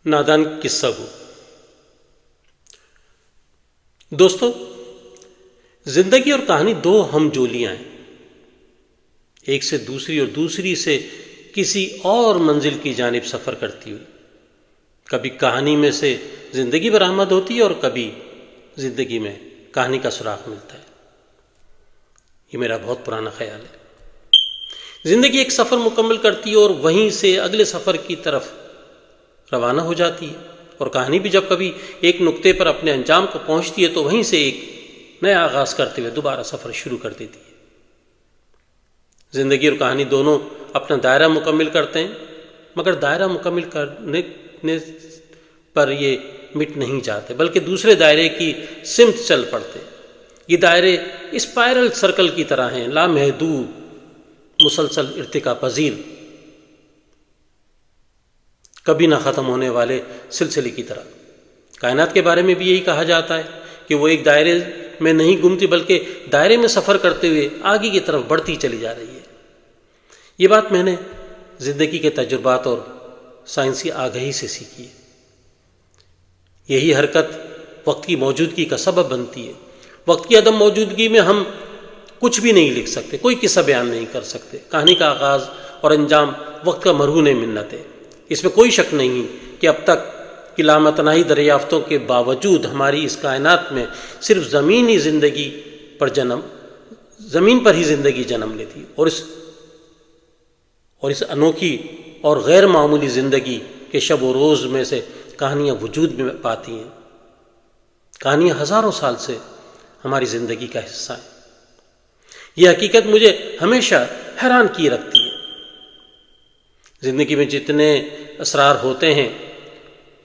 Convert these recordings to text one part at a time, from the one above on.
نادان قصہ گو۔ دوستو، زندگی اور کہانی دو ہم جولیاں ہیں، ایک سے دوسری اور دوسری سے کسی اور منزل کی جانب سفر کرتی ہوئی۔ کبھی کہانی میں سے زندگی برآمد ہوتی ہے اور کبھی زندگی میں کہانی کا سراغ ملتا ہے۔ یہ میرا بہت پرانا خیال ہے۔ زندگی ایک سفر مکمل کرتی ہے اور وہیں سے اگلے سفر کی طرف روانہ ہو جاتی ہے، اور کہانی بھی جب کبھی ایک نقطے پر اپنے انجام کو پہنچتی ہے تو وہیں سے ایک نیا آغاز کرتے ہوئے دوبارہ سفر شروع کر دیتی ہے۔ زندگی اور کہانی دونوں اپنا دائرہ مکمل کرتے ہیں، مگر دائرہ مکمل کرنے پر یہ مٹ نہیں جاتے بلکہ دوسرے دائرے کی سمت چل پڑتے۔ یہ دائرے اسپائرل سرکل کی طرح ہیں، لامحدود، مسلسل ارتقا پذیر، کبھی نہ ختم ہونے والے سلسلے کی طرح۔ کائنات کے بارے میں بھی یہی کہا جاتا ہے کہ وہ ایک دائرے میں نہیں گھومتی بلکہ دائرے میں سفر کرتے ہوئے آگے کی طرف بڑھتی چلی جا رہی ہے۔ یہ بات میں نے زندگی کے تجربات اور سائنسی آگہی سے سیکھی ہے۔ یہی حرکت وقت کی موجودگی کا سبب بنتی ہے۔ وقت کی عدم موجودگی میں ہم کچھ بھی نہیں لکھ سکتے، کوئی قصہ بیان نہیں کر سکتے۔ کہانی کا آغاز اور انجام وقت کا مرہون منت ہے۔ اس میں کوئی شک نہیں کہ اب تک کی لامتناہی دریافتوں کے باوجود ہماری اس کائنات میں صرف زمین پر ہی زندگی جنم لیتی، اور اس انوکھی اور غیر معمولی زندگی کے شب و روز میں سے کہانیاں وجود میں پاتی ہیں۔ کہانیاں ہزاروں سال سے ہماری زندگی کا حصہ ہیں۔ یہ حقیقت مجھے ہمیشہ حیران کیے رکھتی ہے۔ زندگی میں جتنے اسرار ہوتے ہیں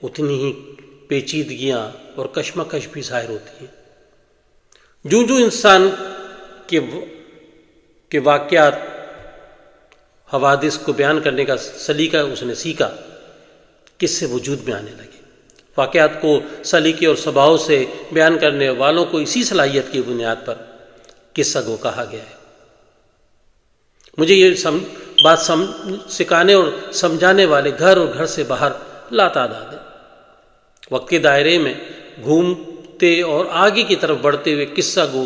اتنی ہی پیچیدگیاں اور کشمکش بھی ظاہر ہوتی ہیں۔ جو انسان کے واقعات، حوادث کو بیان کرنے کا سلیقہ اس نے سیکھا، کس سے وجود میں آنے لگے۔ واقعات کو سلیقے اور سباؤ سے بیان کرنے والوں کو اسی صلاحیت کی بنیاد پر قصہ گو کہا گیا ہے۔ مجھے یہ بات سکھانے اور سمجھانے والے گھر اور گھر سے باہر لاتعداد ہیں۔ وقت کے دائرے میں گھومتے اور آگے کی طرف بڑھتے ہوئے قصہ گو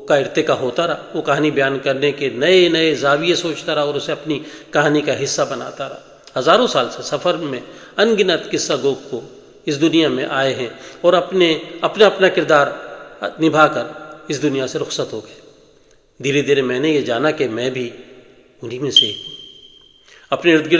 کا ارتقا ہوتا رہا۔ وہ کہانی بیان کرنے کے نئے نئے زاویے سوچتا رہا اور اسے اپنی کہانی کا حصہ بناتا رہا۔ ہزاروں سال سے سفر میں ان گنت قصہ گو کو اس دنیا میں آئے ہیں اور اپنا کردار نبھا کر اس دنیا سے رخصت ہو گئے۔ دھیرے دھیرے میں نے یہ جانا کہ میں بھی انہی میں سے ایک ہوں۔ اپنے ارد گرد